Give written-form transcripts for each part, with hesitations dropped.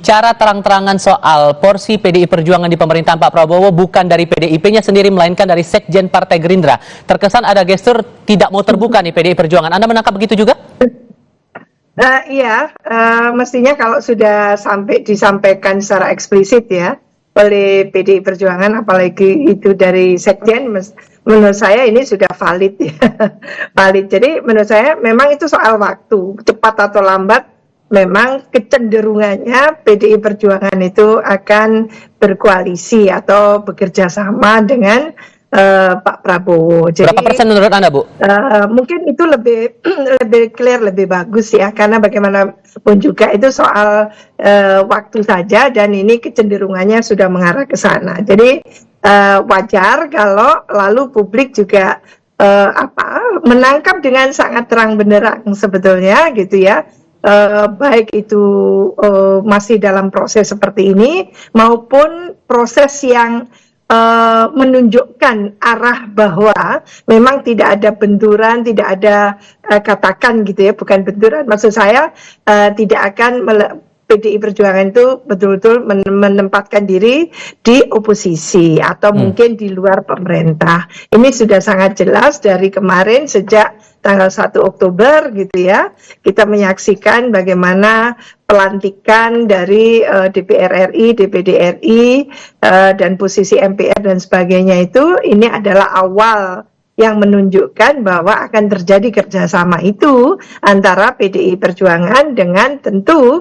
bicara terang-terangan soal porsi PDI Perjuangan di pemerintahan Pak Prabowo bukan dari PDIP-nya sendiri, melainkan dari Sekjen Partai Gerindra. Terkesan ada gestur tidak mau terbuka nih PDI Perjuangan. Anda menangkap begitu juga? Iya, mestinya kalau sudah sampai disampaikan secara eksplisit ya oleh PDI Perjuangan, apalagi itu dari Sekjen, menurut saya ini sudah valid ya. Valid. Jadi menurut saya memang itu soal waktu, cepat atau lambat memang kecenderungannya PDI Perjuangan itu akan berkoalisi atau bekerja sama dengan Pak Prabowo. Jadi, berapa persen menurut Anda, Bu? Mungkin itu lebih clear, lebih bagus ya, karena bagaimanapun juga itu soal waktu saja, dan ini kecenderungannya sudah mengarah ke sana. Jadi wajar kalau lalu publik juga menangkap dengan sangat terang benderang sebetulnya gitu ya. Baik itu masih dalam proses seperti ini maupun proses yang menunjukkan arah bahwa memang tidak ada benturan, tidak ada katakan gitu ya, bukan benturan, maksud saya tidak akan PDI Perjuangan itu betul-betul menempatkan diri di oposisi atau mungkin di luar pemerintah. Ini sudah sangat jelas dari kemarin sejak tanggal 1 Oktober gitu ya. Kita menyaksikan bagaimana pelantikan dari DPR RI, DPD RI, dan posisi MPR dan sebagainya itu, ini adalah awal yang menunjukkan bahwa akan terjadi kerjasama itu antara PDI Perjuangan dengan tentu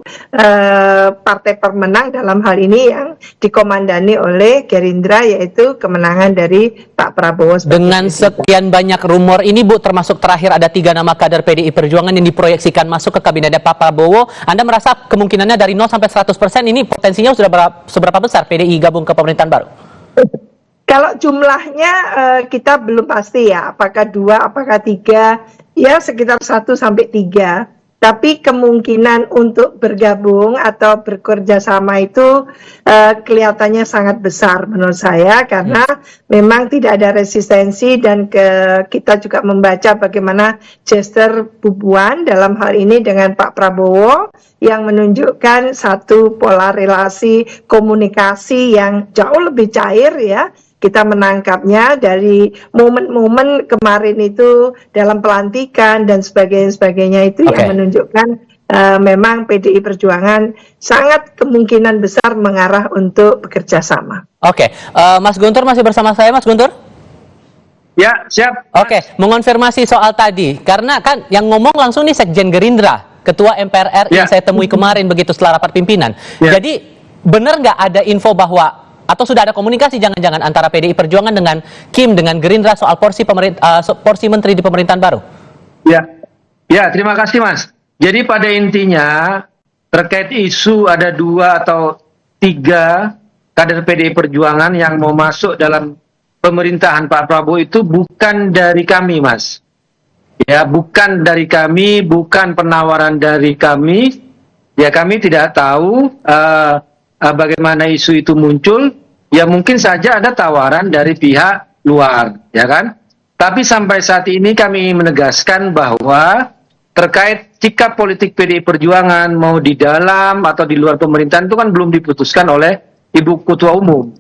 partai pemenang dalam hal ini yang dikomandani oleh Gerindra, yaitu kemenangan dari Pak Prabowo. Dengan sekian banyak rumor ini, Bu, termasuk terakhir ada 3 nama kader PDI Perjuangan yang diproyeksikan masuk ke kabinetnya Pak Prabowo, Anda merasa kemungkinannya dari 0 sampai 100% ini potensinya sudah seberapa besar PDI gabung ke pemerintahan baru? Kalau jumlahnya kita belum pasti ya, apakah 2, apakah 3, ya sekitar 1 sampai 3. Tapi kemungkinan untuk bergabung atau bekerja sama itu kelihatannya sangat besar menurut saya, karena memang tidak ada resistensi, dan kita juga membaca bagaimana gestur Bu Puan dalam hal ini dengan Pak Prabowo yang menunjukkan satu pola relasi komunikasi yang jauh lebih cair ya. Kita menangkapnya dari momen-momen kemarin itu dalam pelantikan dan sebagainya itu yang menunjukkan memang PDI Perjuangan sangat kemungkinan besar mengarah untuk bekerja sama. Oke, Mas Guntur masih bersama saya, Mas Guntur? Ya, siap. Oke, mengonfirmasi soal tadi, karena kan yang ngomong langsung nih Sekjen Gerindra, Ketua MPR RI yang saya temui kemarin begitu setelah rapat pimpinan. Jadi benar nggak ada info bahwa atau sudah ada komunikasi jangan-jangan antara PDI Perjuangan dengan Kim, dengan Gerindra soal porsi menteri di pemerintahan baru? Ya, terima kasih Mas. Jadi pada intinya terkait isu ada 2 atau 3 kader PDI Perjuangan yang mau masuk dalam pemerintahan Pak Prabowo itu bukan dari kami, Mas. Ya, bukan dari kami, bukan penawaran dari kami. Ya, kami tidak tahu bagaimana isu itu muncul. Ya mungkin saja ada tawaran dari pihak luar, ya kan? Tapi sampai saat ini kami menegaskan bahwa terkait sikap politik PDI Perjuangan mau di dalam atau di luar pemerintahan itu kan belum diputuskan oleh Ibu Ketua Umum.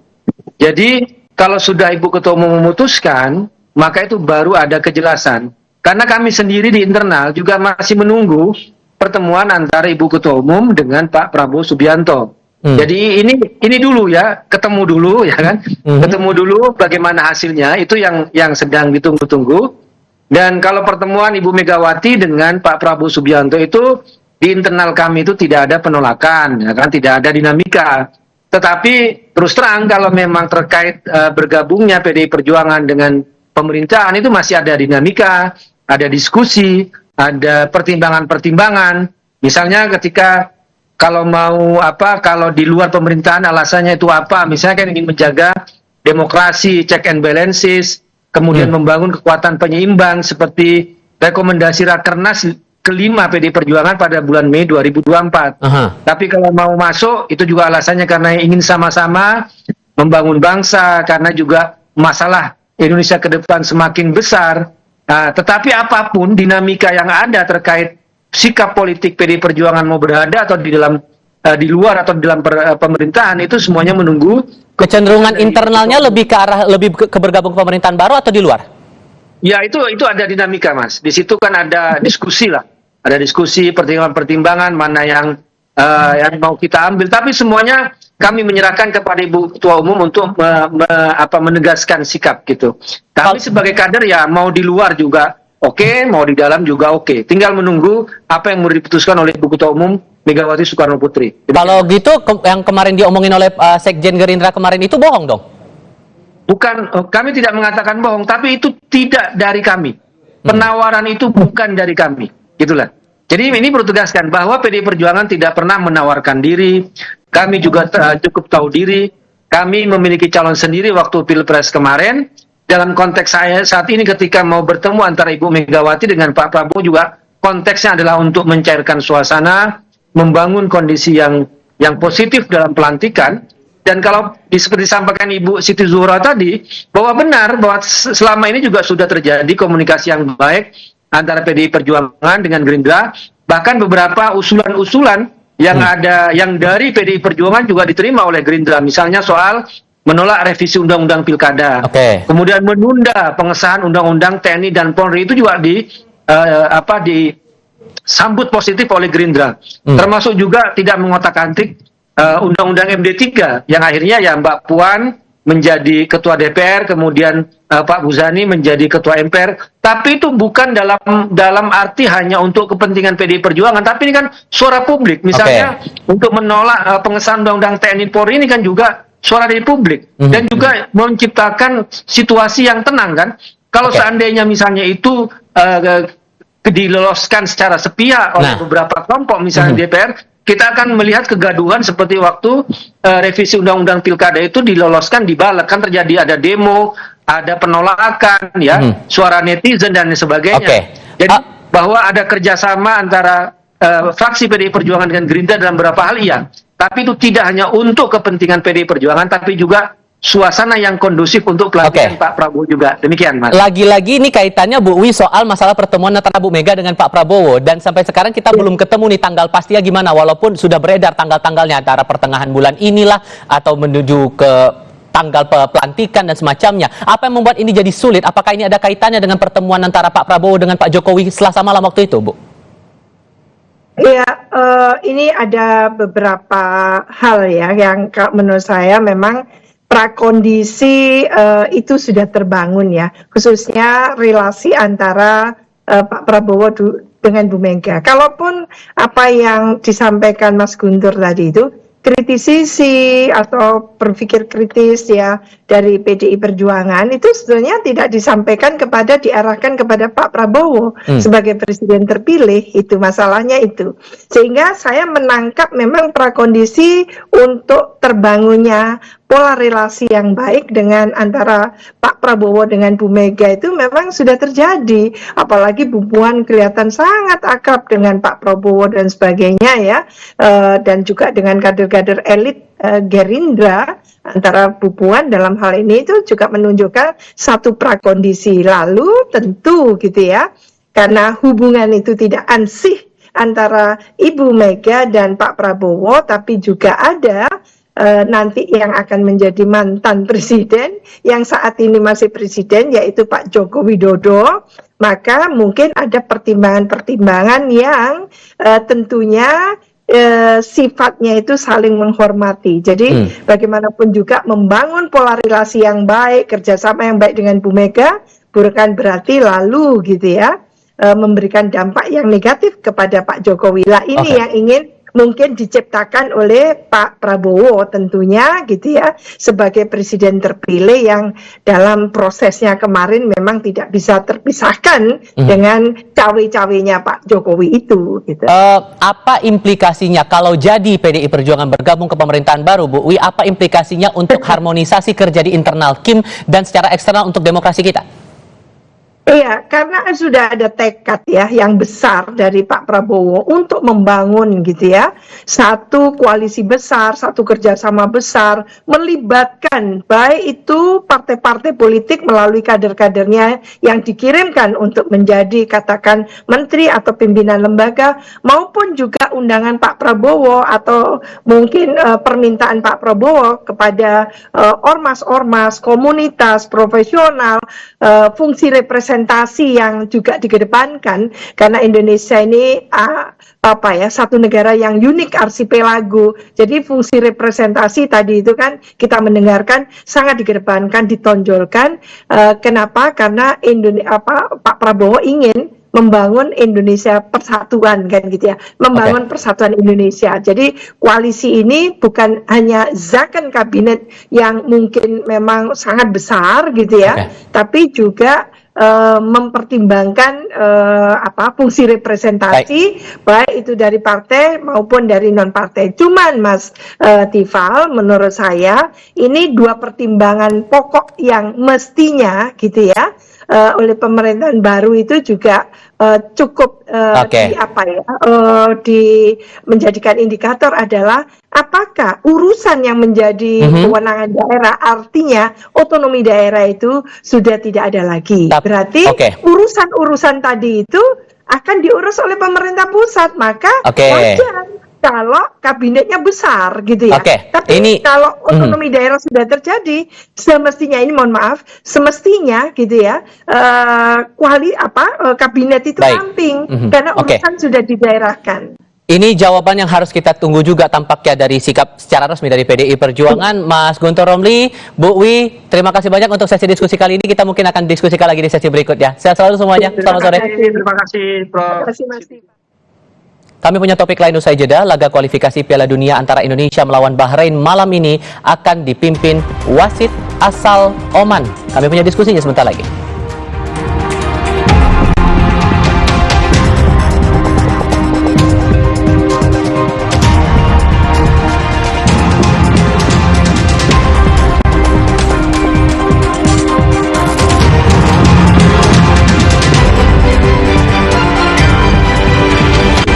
Jadi kalau sudah Ibu Ketua Umum memutuskan, maka itu baru ada kejelasan. Karena kami sendiri di internal juga masih menunggu pertemuan antara Ibu Ketua Umum dengan Pak Prabowo Subianto. Jadi ini dulu ya, ketemu dulu ya kan, ketemu dulu bagaimana hasilnya, itu yang sedang ditunggu-tunggu. Dan kalau pertemuan Ibu Megawati dengan Pak Prabowo Subianto itu di internal kami itu tidak ada penolakan, ya kan, tidak ada dinamika. Tetapi terus terang kalau memang terkait bergabungnya PDI Perjuangan dengan pemerintahan itu masih ada dinamika, ada diskusi, ada pertimbangan-pertimbangan. Misalnya ketika kalau mau kalau di luar pemerintahan alasannya itu apa? Misalnya kan ingin menjaga demokrasi, check and balances, kemudian membangun kekuatan penyeimbang seperti rekomendasi Rakernas kelima PDI Perjuangan pada bulan Mei 2024. Tapi kalau mau masuk itu juga alasannya karena ingin sama-sama membangun bangsa, karena juga masalah Indonesia ke depan semakin besar. Tetapi apapun dinamika yang ada terkait sikap politik PDI Perjuangan mau berada atau di dalam di luar atau di dalam pemerintahan itu semuanya menunggu. Kecenderungan internalnya lebih ke bergabung ke pemerintahan baru atau di luar? Ya itu ada dinamika, Mas. Di situ kan ada diskusi lah, ada diskusi pertimbangan-pertimbangan mana yang mau kita ambil. Tapi semuanya kami menyerahkan kepada Ibu Ketua Umum untuk menegaskan sikap gitu. Kami sebagai kader ya mau di luar juga oke, mau di dalam juga oke. Tinggal menunggu apa yang mau diputuskan oleh Ibu Ketua Umum Megawati Soekarno Putri. Kalau gitu yang kemarin diomongin oleh Sekjen Gerindra kemarin itu bohong dong? Bukan, kami tidak mengatakan bohong, tapi itu tidak dari kami. Penawaran itu bukan dari kami, gitulah. Jadi ini perlu tegaskan bahwa PDI Perjuangan tidak pernah menawarkan diri. Kami juga cukup tahu diri. Kami memiliki calon sendiri waktu Pilpres kemarin. Dalam konteks saya saat ini ketika mau bertemu antara Ibu Megawati dengan Pak Prabowo juga konteksnya adalah untuk mencairkan suasana, membangun kondisi yang positif dalam pelantikan. Dan kalau seperti disampaikan Ibu Siti Zuhro tadi, bahwa benar bahwa selama ini juga sudah terjadi komunikasi yang baik antara PDI Perjuangan dengan Gerindra, bahkan beberapa usulan-usulan yang ada yang dari PDI Perjuangan juga diterima oleh Gerindra, misalnya soal menolak revisi Undang-Undang Pilkada, kemudian menunda pengesahan Undang-Undang TNI dan Polri, itu juga disambut positif oleh Gerindra, termasuk juga tidak mengotak-atik Undang-Undang MD3 yang akhirnya ya Mbak Puan menjadi Ketua DPR, kemudian Pak Muzani menjadi Ketua MPR. Tapi itu bukan dalam arti hanya untuk kepentingan PDI Perjuangan, tapi ini kan suara publik. Misalnya untuk menolak pengesahan Undang-Undang TNI Polri ini kan juga suara dari publik dan juga menciptakan situasi yang tenang kan. Kalau seandainya misalnya itu diloloskan secara sepihak oleh beberapa kelompok misalnya DPR, kita akan melihat kegaduhan seperti waktu revisi Undang-Undang Pilkada itu diloloskan, dibalik kan terjadi ada demo, ada penolakan, ya, suara netizen dan sebagainya. Jadi bahwa ada kerjasama antara fraksi PDI Perjuangan dengan Gerindra dalam beberapa hal iya, tapi itu tidak hanya untuk kepentingan PDI Perjuangan, tapi juga suasana yang kondusif untuk pelantikan Pak Prabowo juga. Demikian, Mas. Lagi-lagi ini kaitannya Bu Wi soal masalah pertemuan antara Bu Mega dengan Pak Prabowo, dan sampai sekarang kita belum ketemu nih tanggal pastinya gimana, walaupun sudah beredar tanggal-tanggalnya antara pertengahan bulan inilah atau menuju ke tanggal pelantikan dan semacamnya. Apa yang membuat ini jadi sulit? Apakah ini ada kaitannya dengan pertemuan antara Pak Prabowo dengan Pak Jokowi Selasa malam waktu itu, Bu? Ya, ini ada beberapa hal ya yang menurut saya memang prakondisi itu sudah terbangun ya, khususnya relasi antara Pak Prabowo dengan Bu Mega. Kalaupun apa yang disampaikan Mas Guntur tadi itu kritisisi atau berpikir kritis ya dari PDI Perjuangan itu sebenarnya tidak disampaikan diarahkan kepada Pak Prabowo sebagai presiden terpilih, itu masalahnya itu. Sehingga saya menangkap memang prakondisi untuk terbangunnya pola relasi yang baik dengan antara Pak Prabowo dengan Bu Mega itu memang sudah terjadi, apalagi Bu Puan kelihatan sangat akrab dengan Pak Prabowo dan sebagainya ya, dan juga dengan kader-kader elit Gerindra. Antara Bu Puan dalam hal ini itu juga menunjukkan satu prakondisi. Lalu tentu gitu ya, karena hubungan itu tidak ansih antara Ibu Mega dan Pak Prabowo, tapi juga ada nanti yang akan menjadi mantan presiden yang saat ini masih presiden, yaitu Pak Joko Widodo, maka mungkin ada pertimbangan-pertimbangan yang tentunya sifatnya itu saling menghormati. Jadi bagaimanapun juga membangun pola relasi yang baik, kerjasama yang baik dengan Bu Mega bukan berarti lalu gitu ya memberikan dampak yang negatif kepada Pak Jokowi. Lah ini yang ingin mungkin diciptakan oleh Pak Prabowo tentunya gitu ya, sebagai presiden terpilih yang dalam prosesnya kemarin memang tidak bisa terpisahkan dengan cawe-cawenya Pak Jokowi itu gitu. Apa implikasinya kalau jadi PDI Perjuangan bergabung ke pemerintahan baru, Bu Wi? Apa implikasinya untuk harmonisasi kerja di internal KIM dan secara eksternal untuk demokrasi kita? Iya, karena sudah ada tekad ya yang besar dari Pak Prabowo untuk membangun gitu ya, satu koalisi besar, satu kerjasama besar, melibatkan baik itu partai-partai politik melalui kader-kadernya yang dikirimkan untuk menjadi katakan menteri atau pimpinan lembaga, maupun juga undangan Pak Prabowo atau mungkin permintaan Pak Prabowo kepada ormas-ormas, komunitas, profesional, fungsi representasi yang juga dikedepankan karena Indonesia ini satu negara yang unik arsipelago. Jadi fungsi representasi tadi itu kan kita mendengarkan sangat dikedepankan, ditonjolkan. Kenapa? Karena Pak Prabowo ingin membangun Indonesia persatuan kan gitu ya, membangun persatuan Indonesia. Jadi koalisi ini bukan hanya zakon kabinet yang mungkin memang sangat besar gitu ya, tapi juga mempertimbangkan fungsi representasi baik itu dari partai maupun dari non partai. Cuman Mas Tifal, menurut saya ini dua pertimbangan pokok yang mestinya gitu ya oleh pemerintahan baru itu juga cukup menjadikan indikator adalah apakah urusan yang menjadi kewenangan daerah, artinya otonomi daerah itu sudah tidak ada lagi. Berarti urusan-urusan tadi itu akan diurus oleh pemerintah pusat, maka wajar kalau kabinetnya besar gitu ya. Tapi kalau otonomi daerah sudah terjadi, semestinya ini mohon maaf, semestinya gitu ya, kabinet itu ramping karena urusan sudah didaerahkan. Ini jawaban yang harus kita tunggu juga tampaknya dari sikap secara resmi dari PDI Perjuangan. Mas Guntur Romli, Bu Wi, terima kasih banyak untuk sesi diskusi kali ini. Kita mungkin akan diskusikan lagi di sesi berikutnya. Sehat selalu semuanya. Selamat sore. Terima kasih, Prof. Terima kasih, Mas Tifal. Kami punya topik lain usai jeda. Laga kualifikasi Piala Dunia antara Indonesia melawan Bahrain malam ini akan dipimpin wasit asal Oman. Kami punya diskusinya sebentar lagi.